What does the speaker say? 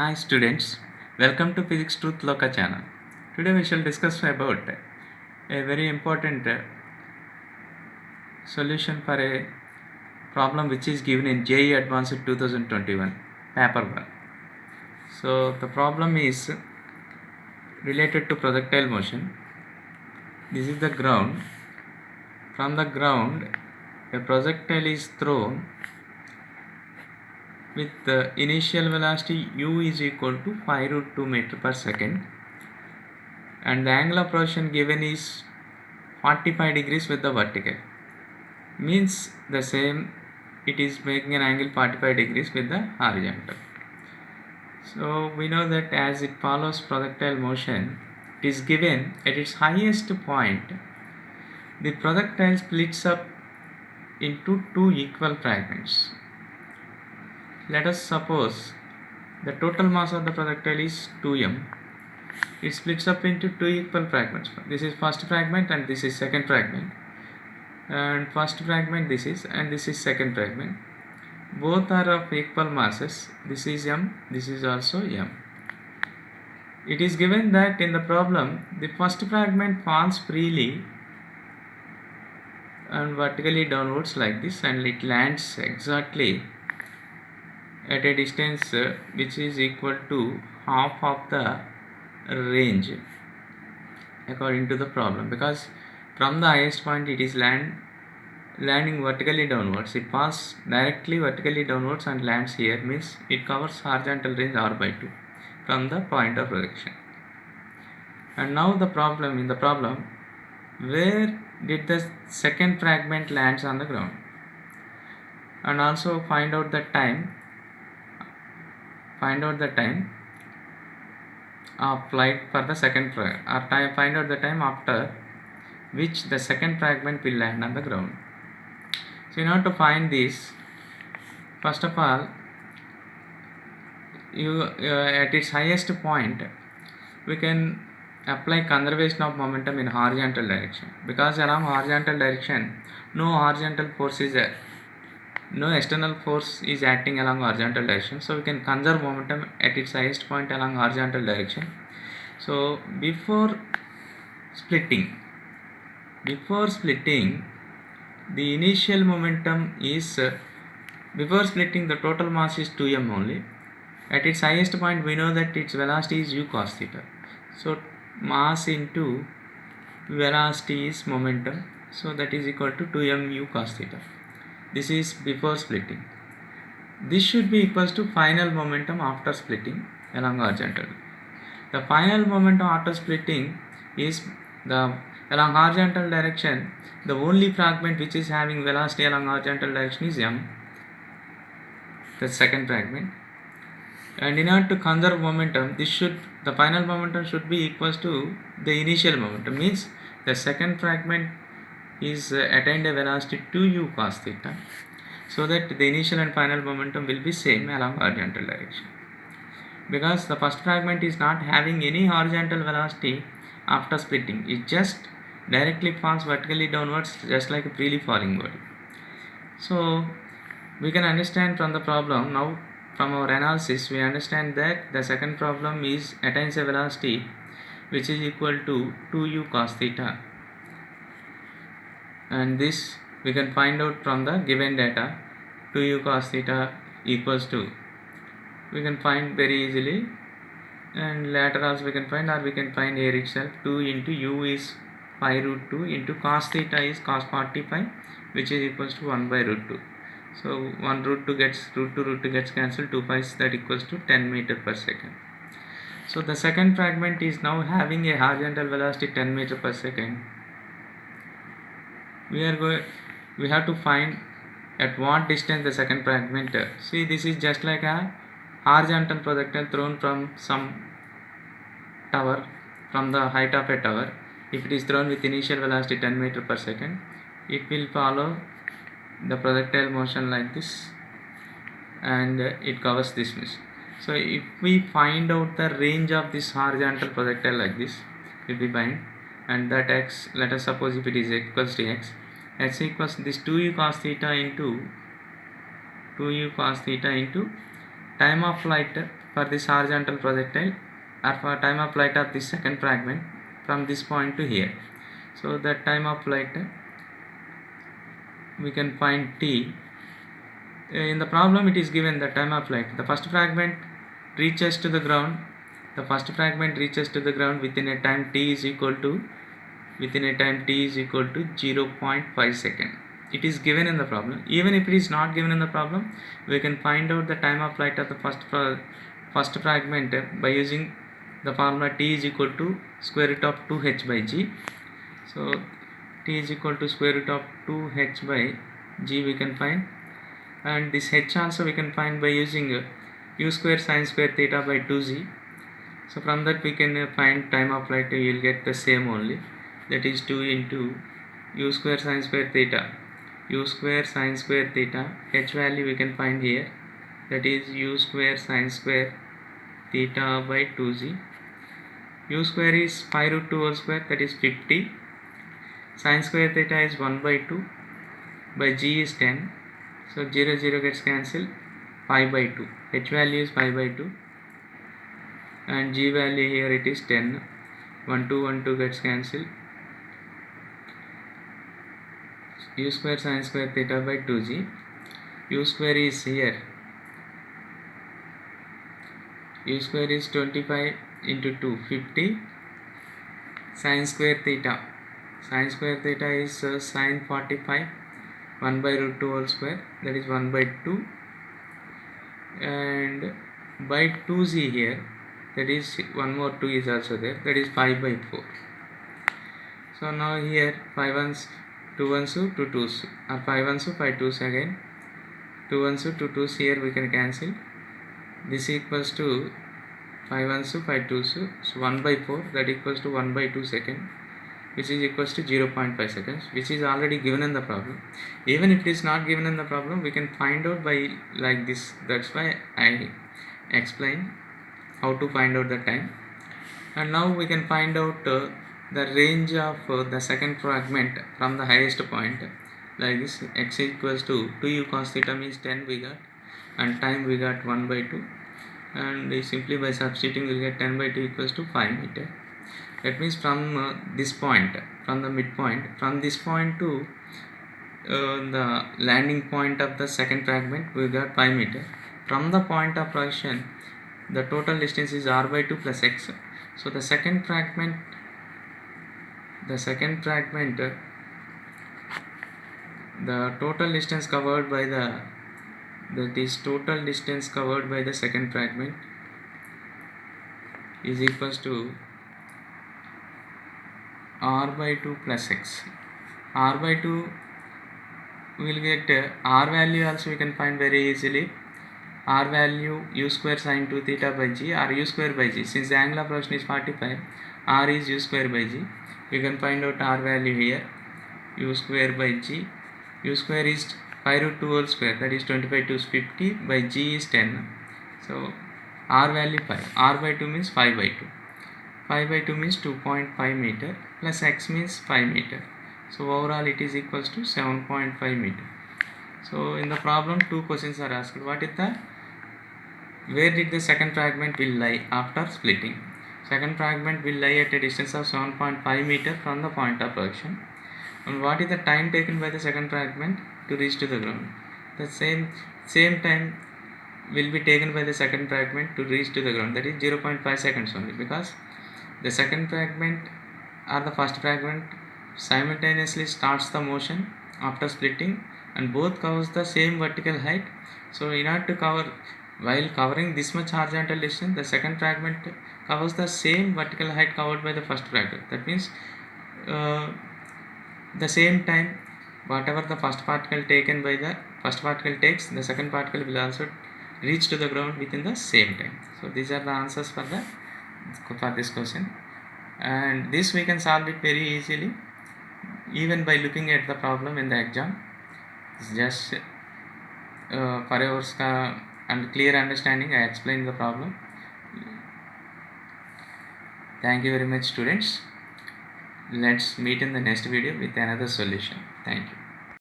Hi students, welcome to Physics Truth Loka channel. Today we shall discuss about a very important solution for a problem which is given in JEE Advanced 2021 paper 1. So the problem is related to projectile motion. This is the ground. From the ground a projectile is thrown with the initial velocity u is equal to 5 root 2 meter per second, and the angle of rotation given is 45 degrees with the vertical, means the same, it is making an angle 45 degrees with the horizontal. So we know that as it follows projectile motion, it is given at its highest point the projectile splits up into two equal fragments. Let us suppose the total mass of the projectile is 2m. It splits up into two equal fragments. This is first fragment and this is second fragment. And first fragment this is, and this is second fragment. Both are of equal masses. This is m, this is also m. It is given that in the problem the first fragment falls freely and vertically downwards like this, and it lands exactly at a distance which is equal to half of the range according to the problem, because from the highest point it is landing vertically downwards. It passes directly vertically downwards and lands here, means it covers horizontal range r by 2 from the point of projection. And now the problem, in the problem, where did the second fragment lands on the ground, and also find out the time of flight for the second fragment, or find out the time after which the second fragment will land on the ground. So in order to find this, first of all, at its highest point we can apply conservation of momentum in horizontal direction, because along horizontal direction no external force is acting along horizontal direction, so we can conserve momentum at its highest point along horizontal direction. So before splitting the initial momentum is before splitting the total mass is 2m only. At its highest point we know that its velocity is u cos theta, so mass into velocity is momentum, so that is equal to 2m u cos theta. This is before splitting. This should be equals to final momentum after splitting along horizontal. The final momentum after splitting is along horizontal direction, the only fragment which is having velocity along horizontal direction is m, the second fragment. And in order to conserve momentum, the final momentum should be equals to the initial momentum, means the second fragment is attained a velocity 2u cos theta, so that the initial and final momentum will be same along horizontal direction. Because the first fragment is not having any horizontal velocity after splitting, it just directly falls vertically downwards just like a freely falling body. So we can understand from the problem now, from our analysis we understand that the second problem attains a velocity which is equal to 2u cos theta, and this we can find out from the given data. 2u cos theta equals to, we can find very easily, and later also we can find, or we can find here itself, 2 into u is 5 root 2 into cos theta is cos 45, which is equals to 1 by root 2. So 1 root 2 gets root 2 gets cancelled, 2 5, that equals to 10 meter per second. So the second fragment is now having a horizontal velocity 10 meter per second. We have to find at what distance the second fragment. See, this is just like a horizontal projectile thrown from some tower, from the height of a tower. If it is thrown with initial velocity 10 meter per second, it will follow the projectile motion like this, and it covers this much. So if we find out the range of this horizontal projectile like this, if we find, and that x, let us suppose if it is equals to x equals this 2u cos theta into time of flight for this horizontal projectile or for time of flight of this second fragment from this point to here. So the time of flight we can find t. In the problem it is given the time of flight. The first fragment reaches to the ground. The first fragment reaches to the ground within a time t is equal to 0.5 second. It is given in the problem. Even if it is not given in the problem, we can find out the time of flight of the first fragment by using the formula t is equal to square root of 2h by g. So t is equal to square root of 2h by g we can find, and this h also we can find by using u square sine square theta by 2z. So from that we can find time of flight. We will get the same only, that is 2 into u square sine square theta, u square sine square theta. H value we can find here, that is u square sine square theta by 2z. U square is 5 root 2 whole square, that is 50. Sine square theta is 1 by 2 by g is 10. So 0 0 gets cancelled, 5 by 2. H value is 5 by 2 and g value here it is 10. 1 2 1 2 gets cancelled. U square sine square theta by 2z. U square is here. U square is 25 into 2, 50. Sine square theta. Sine square theta is sine 45. 1 by root 2 whole square, that is 1 by 2. And by 2z here, that is one more 2 is also there, that is 5 by 4. So now here 5 ones, 2 ones, 2 2s, or 5 ones, 5 2s again, 2 ones, 2 2s here we can cancel. This equals to 5 ones, 5 2s, so 1 by 4, that equals to 1 by 2 second, which is equals to 0.5 seconds, which is already given in the problem. Even if it is not given in the problem, we can find out by like this. That's why I explain how to find out the time. And now we can find out the range of the second fragment from the highest point, like this. X equals to 2u cos theta means 10 we got, and time we got 1 by 2, and simply by substituting we will get 10 by 2 equals to 5 meter. That means from this point, from the midpoint, from this point to the landing point of the second fragment, we got 5 meter. From the point of position, the total distance is r by 2 plus x. So the second fragment, the total distance covered by the, that is total distance covered by the second fragment is equals to r by 2 plus x. R by 2 will get r value also we can find very easily. R value u square sine 2 theta by g, or u square by g. Since the angle of rotation is 45, r is u square by g. You can find out r value here, u square by g. U square is 5 root 2 whole square, that is 25 to 50 by g is 10. So r value 5. R by 2 means 5 by 2. 5 by 2 means 2.5 meter plus x means 5 meter. So overall it is equals to 7.5 meter. So in the problem 2 questions are asked. What is the, where did the second fragment will lie after splitting? Second fragment will lie at a distance of 7.5 meter from the point of position. And what is the time taken by the second fragment to reach to the ground? The same time will be taken by the second fragment to reach to the ground, that is 0.5 seconds only, because the second fragment or the first fragment simultaneously starts the motion after splitting and both covers the same vertical height. So in order to cover, while covering this much horizontal distance, the second fragment covers the same vertical height covered by the first fragment. That means the same time whatever the first particle taken by the first particle takes, the second particle will also reach to the ground within the same time. So these are the answers for this question, and this we can solve it very easily even by looking at the problem in the exam. It's just for your and clear understanding I explained the problem. Thank you very much students. Let's meet in the next video with another solution. Thank you.